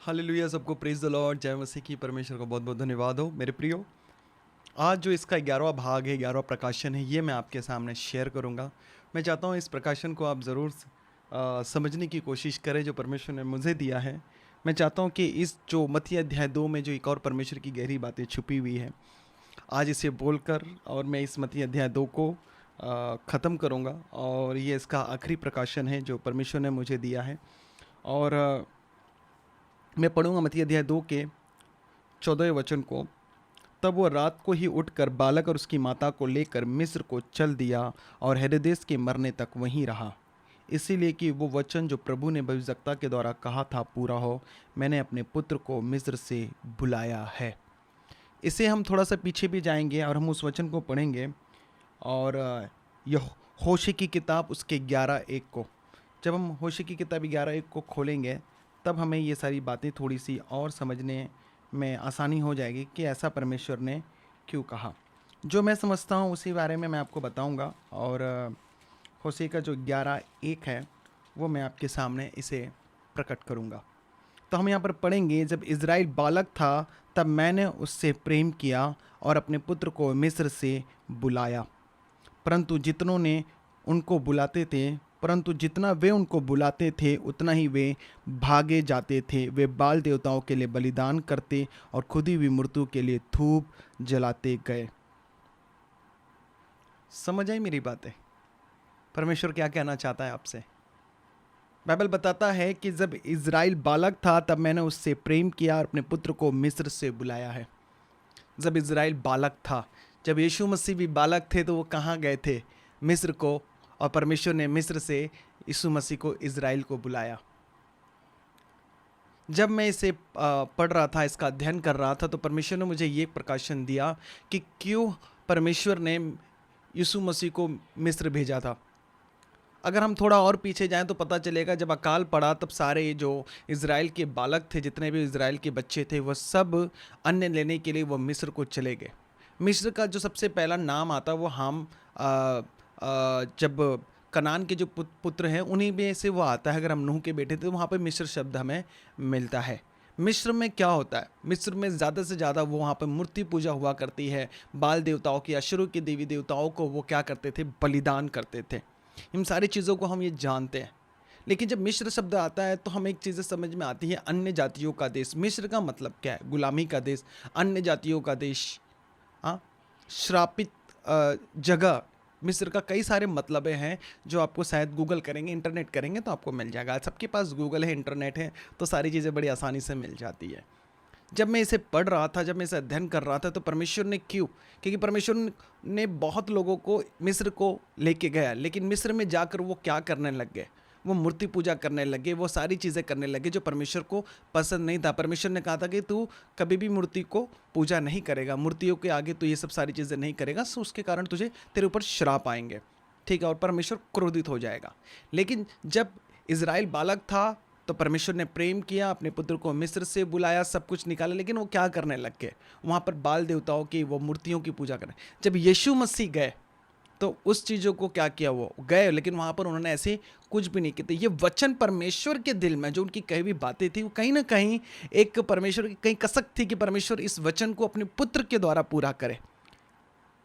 Hallelujah, सबको praise the Lord, जय मसीह की। परमेश्वर का बहुत बहुत धन्यवाद हो मेरे प्रियो। आज जो इसका 11वां भाग है, 11वां प्रकाशन है, ये मैं आपके सामने शेयर करूंगा। मैं चाहता हूँ इस प्रकाशन को आप ज़रूर समझने की कोशिश करें जो परमेश्वर ने मुझे दिया है। मैं चाहता हूँ कि इस जो मत्ती अध्याय 2 में जो एक और परमेश्वर की गहरी बातें छुपी हुई है, आज इसे बोलकर और मैं इस मत्ती अध्याय 2 को ख़त्म करूँगा। और ये इसका आखिरी प्रकाशन है जो परमेश्वर ने मुझे दिया है। और मैं पढ़ूंगा मत्ती अध्याय 2 के 14वें वचन को। तब वो रात को ही उठकर बालक और उसकी माता को लेकर मिस्र को चल दिया और हेरोदेस के मरने तक वहीं रहा, इसीलिए कि वो वचन जो प्रभु ने भविष्यवक्ता के द्वारा कहा था पूरा हो, मैंने अपने पुत्र को मिस्र से बुलाया है। इसे हम थोड़ा सा पीछे भी जाएंगे और हम उस वचन को पढ़ेंगे। और यह होशे की किताब उसके 11:1 को, जब हम होशे की किताब 11:1 को खोलेंगे तब हमें ये सारी बातें थोड़ी सी और समझने में आसानी हो जाएगी कि ऐसा परमेश्वर ने क्यों कहा। जो मैं समझता हूँ उसी बारे में मैं आपको बताऊँगा। और होशे का जो 11:1 है वो मैं आपके सामने इसे प्रकट करूँगा। तो हम यहाँ पर पढ़ेंगे, जब इज़राइल बालक था तब मैंने उससे प्रेम किया और अपने पुत्र को मिस्र से बुलाया। परंतु जितनों ने उनको बुलाते थे परंतु जितना वे उनको बुलाते थे उतना ही वे भागे जाते थे। वे बाल देवताओं के लिए बलिदान करते और खुदी हुई मूर्तियों के लिए धूप जलाते गए। समझ आई मेरी बातें? परमेश्वर क्या कहना चाहता है आपसे? बाइबल बताता है कि जब इज़राइल बालक था तब मैंने उससे प्रेम किया और अपने पुत्र को मिस्र से बुलाया है। जब इज़राइल बालक था, जब यीशु मसीह भी बालक थे तो वो कहाँ गए थे? मिस्र को। और परमेश्वर ने मिस्र से यीशु मसीह को, इज़राइल को बुलाया। जब मैं इसे पढ़ रहा था, इसका अध्ययन कर रहा था, तो परमेश्वर ने मुझे ये प्रकाशन दिया कि क्यों परमेश्वर ने यीशु मसीह को मिस्र भेजा था। अगर हम थोड़ा और पीछे जाएं तो पता चलेगा, जब अकाल पड़ा तब सारे जो इज़राइल के बालक थे, जितने भी इज़राइल के बच्चे थे, वह सब अन्न लेने के लिए वो मिस्र को चले गए। मिस्र का जो सबसे पहला नाम आता है वो हम जब कनान के जो पुत्र हैं उन्हीं में से वो आता है। अगर हम नूह के बेटे थे तो वहाँ पर मिस्र शब्द हमें मिलता है। मिस्र में क्या होता है? मिस्र में ज़्यादा से ज़्यादा वो वहाँ पर मूर्ति पूजा हुआ करती है। बाल देवताओं की, अशुरू के देवी देवताओं को वो क्या करते थे? बलिदान करते थे। इन सारी चीज़ों को हम ये जानते हैं। लेकिन जब मिस्र शब्द आता है तो हमें एक चीज़ें समझ में आती है, अन्य जातियों का देश। मिस्र का मतलब क्या है? गुलामी का देश, अन्य जातियों का देश, हाँ, श्रापित जगह। मिस्र का कई सारे मतलबे हैं जो आपको शायद गूगल करेंगे, इंटरनेट करेंगे तो आपको मिल जाएगा। सबके पास गूगल है, इंटरनेट है, तो सारी चीज़ें बड़ी आसानी से मिल जाती है। जब मैं इसे पढ़ रहा था, जब मैं इसे अध्ययन कर रहा था, तो परमेश्वर ने क्यों? क्योंकि परमेश्वर ने बहुत लोगों को मिस्र को लेके गया, लेकिन मिस्र में जाकर वो क्या करने लग गए? वो मूर्ति पूजा करने लगे, वो सारी चीज़ें करने लगे जो परमेश्वर को पसंद नहीं था। परमेश्वर ने कहा था कि तू कभी भी मूर्ति को पूजा नहीं करेगा, मूर्तियों के आगे तू ये सब सारी चीज़ें नहीं करेगा, सो उसके कारण तुझे, तेरे ऊपर श्राप आएंगे, ठीक है, और परमेश्वर क्रोधित हो जाएगा। लेकिन जब इज़राइल बालक था तो परमेश्वर ने प्रेम किया, अपने पुत्र को मिस्र से बुलाया, सब कुछ निकाला, लेकिन वो क्या करने लग गए? वहाँ पर बाल देवताओं की, वो मूर्तियों की पूजा करें। जब यीशु मसीह गए तो उस चीज़ों को क्या किया? वो गए, लेकिन वहाँ पर उन्होंने ऐसे कुछ भी नहीं किए। ये वचन परमेश्वर के दिल में जो उनकी कही हुई बातें थी, वो कहीं ना कहीं एक परमेश्वर की कहीं कसक थी कि परमेश्वर इस वचन को अपने पुत्र के द्वारा पूरा करे।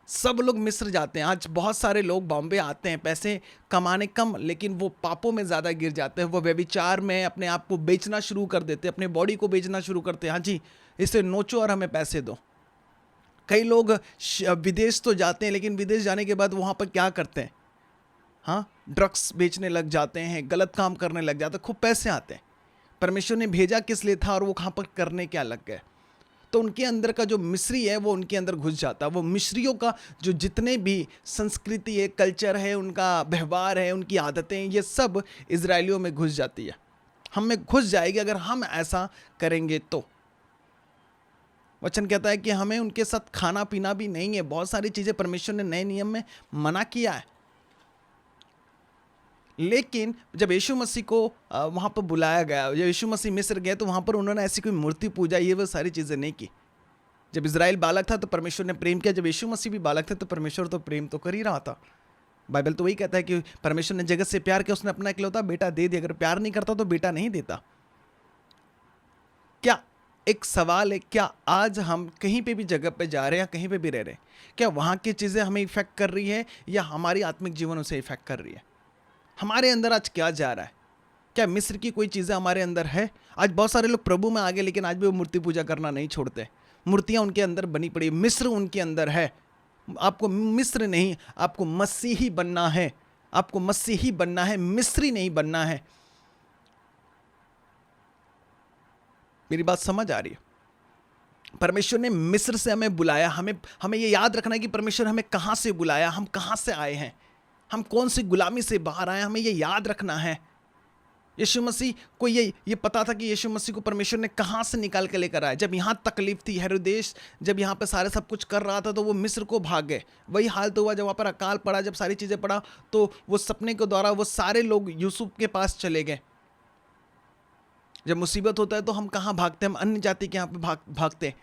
सब लोग मिस्र जाते हैं। आज बहुत सारे लोग बॉम्बे आते हैं पैसे कमाने कम, लेकिन वो पापों में ज़्यादा गिर जाते हैं। वो व्यभिचार में अपने आप को बेचना शुरू कर देते हैं, अपने बॉडी को बेचना शुरू करते हैं। हाँ जी, इसे नोचो और हमें पैसे दो। कई लोग विदेश तो जाते हैं, लेकिन विदेश जाने के बाद वहाँ पर क्या करते हैं? हाँ, ड्रग्स बेचने लग जाते हैं, गलत काम करने लग जाते हैं, खूब पैसे आते हैं। परमेश्वर ने भेजा किस लिए था और वो कहाँ पर करने क्या लग गए? तो उनके अंदर का जो मिस्री है वो उनके अंदर घुस जाता है। वो मिस्रियों का जो जितने भी संस्कृति है, कल्चर है, उनका व्यवहार है, उनकी आदतें, ये सब इजरायलियों में घुस जाती है, हम में घुस जाएगी अगर हम ऐसा करेंगे तो। वचन कहता है कि हमें उनके साथ खाना पीना भी नहीं है। बहुत सारी चीज़ें परमेश्वर ने नए नियम में मना किया है। लेकिन जब यीशु मसीह को वहाँ पर बुलाया गया, जब यीशु मसीह मिस्र गए तो वहाँ पर उन्होंने ऐसी कोई मूर्ति पूजा, ये वो सारी चीज़ें नहीं की। जब इज़राइल बालक था तो परमेश्वर ने प्रेम किया, जब यीशु मसीह भी बालक थे तो परमेश्वर तो प्रेम तो कर ही रहा था। बाइबल तो वही कहता है कि परमेश्वर ने जगत से प्यार किया, उसने अपना इकलौता बेटा दे दिया। अगर प्यार नहीं करता तो बेटा नहीं देता। क्या एक सवाल है, क्या आज हम कहीं पे भी जगह पे जा रहे हैं या कहीं पे भी रह रहे हैं, क्या वहाँ की चीज़ें हमें इफ़ेक्ट कर रही है या हमारी आत्मिक जीवन उसे इफ़ेक्ट कर रही है? हमारे अंदर आज क्या जा रहा है? क्या मिस्र की कोई चीज़ें हमारे अंदर है? आज बहुत सारे लोग प्रभु में आ गए लेकिन आज भी वो मूर्ति पूजा करना नहीं छोड़ते। मूर्तियाँ उनके अंदर बनी पड़ी, मिस्र उनके अंदर है। आपको मिस्र नहीं, आपको मसीही बनना है। आपको मसीही बनना है, मिस्री नहीं बनना है। मेरी बात समझ आ रही है? परमेश्वर ने मिस्र से हमें बुलाया। हमें ये याद रखना है कि परमेश्वर हमें कहाँ से बुलाया, हम कहाँ से आए हैं, हम कौन सी गुलामी से बाहर आए, हमें ये याद रखना है। यीशु मसीह को ये पता था कि यीशु मसीह को परमेश्वर ने कहाँ से निकाल के लेकर आया। जब यहाँ तकलीफ थी, हेरोदेस जब यहाँ पे सारे सब कुछ कर रहा था तो वो मिस्र को भाग गए। वही हाल तो हुआ जब वहाँ पर अकाल पड़ा, जब सारी चीज़ें पड़ा तो वो सपने के द्वारा वो सारे लोग यूसुफ के पास चले गए। जब मुसीबत होता है तो हम कहाँ भागते हैं? हम अन्य जाति के यहाँ पे भागते हैं।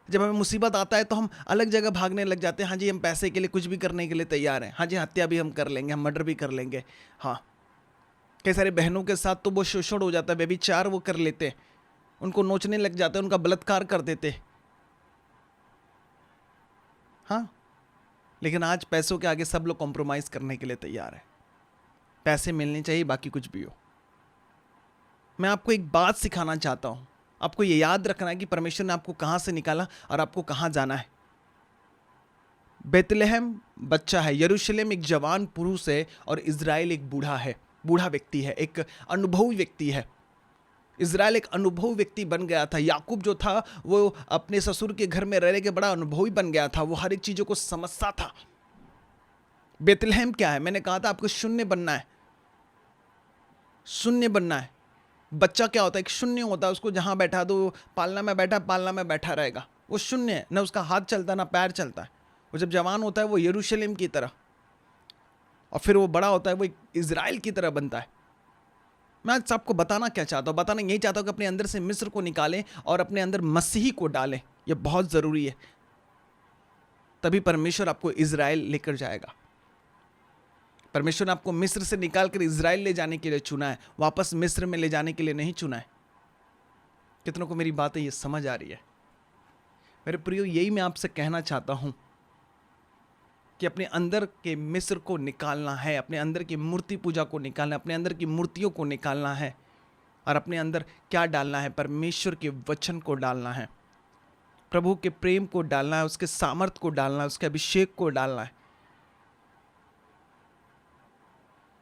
जब हमें मुसीबत आता है तो हम अलग जगह भागने लग जाते हैं। हाँ जी, हम पैसे के लिए कुछ भी करने के लिए तैयार हैं। हाँ जी, हत्या भी हम कर लेंगे, हम मर्डर भी कर लेंगे। हाँ, कई सारे बहनों के साथ तो वो शोषण हो जाता है, व्यभिचार वो कर लेते, उनको नोचने लग जाते, उनका बलात्कार कर देते। हाँ, लेकिन आज पैसों के आगे सब लोग कॉम्प्रोमाइज़ करने के लिए तैयार है। पैसे मिलने चाहिए, बाकी कुछ भी हो। मैं आपको एक बात सिखाना चाहता हूँ। आपको ये याद रखना है कि परमेश्वर ने आपको कहाँ से निकाला और आपको कहाँ जाना है। बेतलेहम बच्चा है, यरूशलेम एक जवान पुरुष है और इज़राइल एक बूढ़ा व्यक्ति है, एक अनुभवी व्यक्ति है। इज़राइल एक अनुभवी व्यक्ति बन गया था। याकूब जो था वो अपने ससुर के घर में रह के बड़ा अनुभवी बन गया था, वो हर एक चीज़ों को समझता था। बेतलेहम क्या है? मैंने कहा था आपको शून्य बनना है, शून्य बनना है। बच्चा क्या होता है? एक शून्य होता है, उसको जहाँ बैठा दो, पालना में बैठा रहेगा। वो शून्य है, ना उसका हाथ चलता ना पैर चलता है। वो जब जवान होता है वो यरूशलेम की तरह, और फिर वो बड़ा होता है वो इज़राइल की तरह बनता है। मैं आज आपको बताना क्या चाहता हूँ? बताना यही चाहता हूँ कि अपने अंदर से मिस्र को निकालें और अपने अंदर मसीही को डालें। यह बहुत ज़रूरी है, तभी परमेश्वर आपको इज़राइल लेकर जाएगा। परमेश्वर ने आपको मिस्र से निकाल कर इज़राइल ले जाने के लिए चुना है, वापस मिस्र में ले जाने के लिए नहीं चुना है। कितनों को मेरी बातें ये समझ आ रही है? मेरे प्रियो, यही मैं आपसे कहना चाहता हूँ कि अपने अंदर के मिस्र को निकालना है, अपने अंदर की मूर्ति पूजा को निकालना है, अपने अंदर की मूर्तियों को निकालना है। और अपने अंदर क्या डालना है? परमेश्वर के वचन को डालना है, प्रभु के प्रेम को डालना है, उसके सामर्थ को डालना है, उसके अभिषेक को डालना है।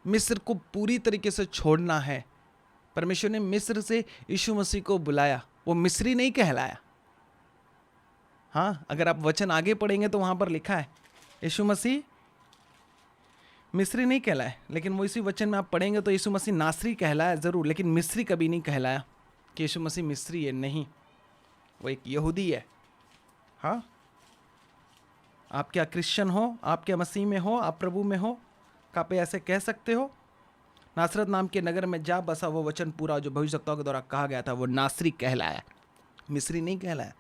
मिस्र को पूरी तरीके से छोड़ना है। परमेश्वर ने मिस्र से यीशु मसीह को बुलाया, वो मिस्री नहीं कहलाया। हाँ, अगर आप वचन आगे पढ़ेंगे तो वहाँ पर लिखा है यीशु मसीह मिस्री नहीं कहलाए, लेकिन वो इसी वचन में आप पढ़ेंगे तो यीशु मसीह नासरी कहलाया ज़रूर, लेकिन मिस्री कभी नहीं कहलाया कि यीशु मसीह मिस्री है। नहीं, वो एक यहूदी है। हाँ, आप क्या क्रिश्चियन हो, आप क्या मसीह में हो, आप प्रभु में हो, क्या पे ऐसे कह सकते हो? नासरत नाम के नगर में जा बसा वो वचन पूरा जो भविष्यवक्ताओं के द्वारा कहा गया था, वो नासरी कहलाया, मिस्री नहीं कहलाया,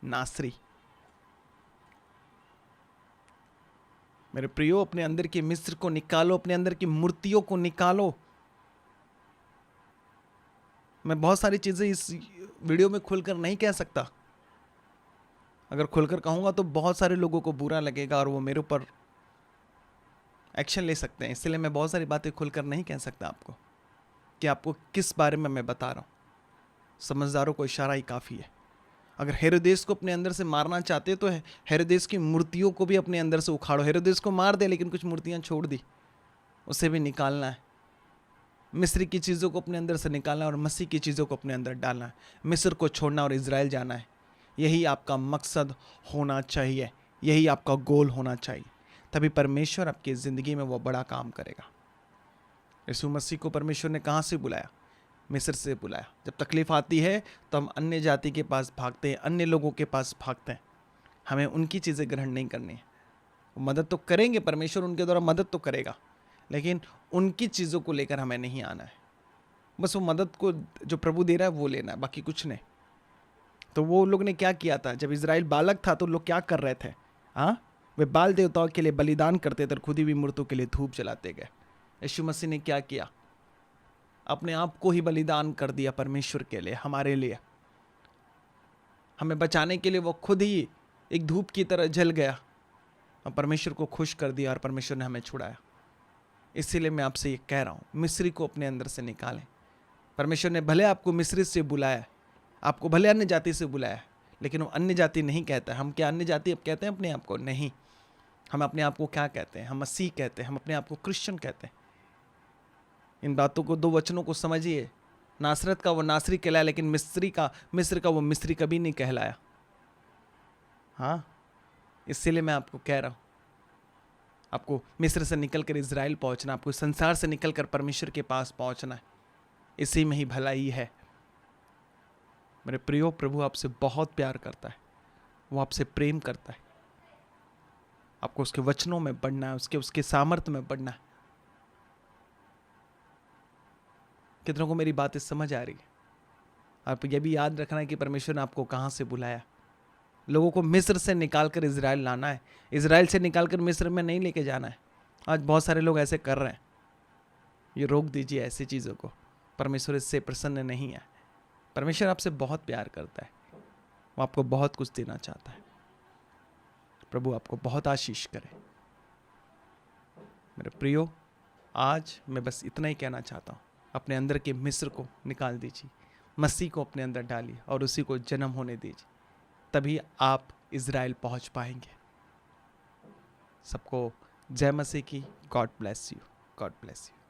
नासरी। मेरे प्रियो, अपने अंदर की मिस्र को निकालो, अपने अंदर की मूर्तियों को निकालो। मैं बहुत सारी चीज़ें इस वीडियो में खुलकर नहीं कह सकता। अगर खुलकर कहूँगा तो बहुत सारे लोगों को बुरा लगेगा और वो मेरे ऊपर एक्शन ले सकते हैं। इसलिए मैं बहुत सारी बातें खुलकर नहीं कह सकता आपको कि आपको किस बारे में मैं बता रहा हूँ। समझदारों को इशारा ही काफ़ी है। अगर हेरोदेस को अपने अंदर से मारना चाहते तो हेरोदेस की मूर्तियों को भी अपने अंदर से उखाड़ो। हेरोदेस को मार दे लेकिन कुछ मूर्तियाँ छोड़ दी, उसे भी निकालना है। मिस्र की चीज़ों को अपने अंदर से निकालना और मसीह की चीज़ों को अपने अंदर डालना है। मिस्र को छोड़ना और इज़राइल जाना है। यही आपका मकसद होना चाहिए, यही आपका गोल होना चाहिए। तभी परमेश्वर आपकी ज़िंदगी में वो बड़ा काम करेगा। यीशु मसीह को परमेश्वर ने कहाँ से बुलाया? मिस्र से बुलाया। जब तकलीफ आती है तो हम अन्य जाति के पास भागते हैं, अन्य लोगों के पास भागते हैं। हमें उनकी चीज़ें ग्रहण नहीं करनी है। वो मदद तो करेंगे, परमेश्वर उनके द्वारा मदद तो करेगा, लेकिन उनकी चीज़ों को लेकर हमें नहीं आना है। बस वो मदद को जो प्रभु दे रहा है वो लेना है, बाकी कुछ नहीं। तो वो लोग ने क्या किया था? जब इज़राइल बालक था तो लोग क्या कर रहे थे? हाँ, वे बाल देवताओं के लिए बलिदान करते थे और खुद ही भी मूर्तों के लिए धूप जलाते गए। यीशु मसीह ने क्या किया? अपने आप को ही बलिदान कर दिया परमेश्वर के लिए, हमारे लिए। हमें बचाने के लिए वो खुद ही एक धूप की तरह जल गया और परमेश्वर को खुश कर दिया और परमेश्वर ने हमें छुड़ाया। इसीलिए मैं आपसे ये कह रहा हूँ, मिस्री को अपने अंदर से निकालें। परमेश्वर ने भले आपको मिस्री से बुलाया, आपको भले अन्य जाति से बुलाया, लेकिन वो अन्य जाति नहीं कहता है। हम क्या अन्य जाति अब कहते हैं अपने आप को? नहीं। हम अपने आप को क्या कहते हैं? हम मसीह कहते हैं, हम अपने आप को क्रिश्चियन कहते हैं। इन बातों को, 2 वचनों को समझिए। नासरत का वो नासरी कहलाया, लेकिन मिस्र का वो मिस्री कभी नहीं कहलाया। हाँ, इसीलिए मैं आपको कह रहा हूँ, आपको मिस्र से निकलकर इजराइल पहुंचना, आपको संसार से निकलकर परमेश्वर के पास पहुंचना है। इसी में ही भलाई है। मेरे प्रियो, प्रभु आपसे बहुत प्यार करता है, वो आपसे प्रेम करता है। आपको उसके वचनों में बढ़ना है, उसके सामर्थ्य में बढ़ना है। कितनों को मेरी बातें समझ आ रही है? आप ये भी याद रखना है कि परमेश्वर ने आपको कहाँ से बुलाया। लोगों को मिस्र से निकालकर इजराइल लाना है, इजराइल से निकालकर मिस्र में नहीं लेके जाना है। आज बहुत सारे लोग ऐसे कर रहे हैं। ये रोक दीजिए ऐसी चीज़ों को। परमेश्वर इससे प्रसन्न नहीं है। परमेश्वर आपसे बहुत प्यार करता है, वो आपको बहुत कुछ देना चाहता है। प्रभु आपको बहुत आशीष करे। मेरे प्रियो, आज मैं बस इतना ही कहना चाहता हूँ, अपने अंदर के मिस्र को निकाल दीजिए, मसीह को अपने अंदर डालिए और उसी को जन्म होने दीजिए, तभी आप इजराइल पहुंच पाएंगे। सबको जय मसीह की। God bless you. God bless you.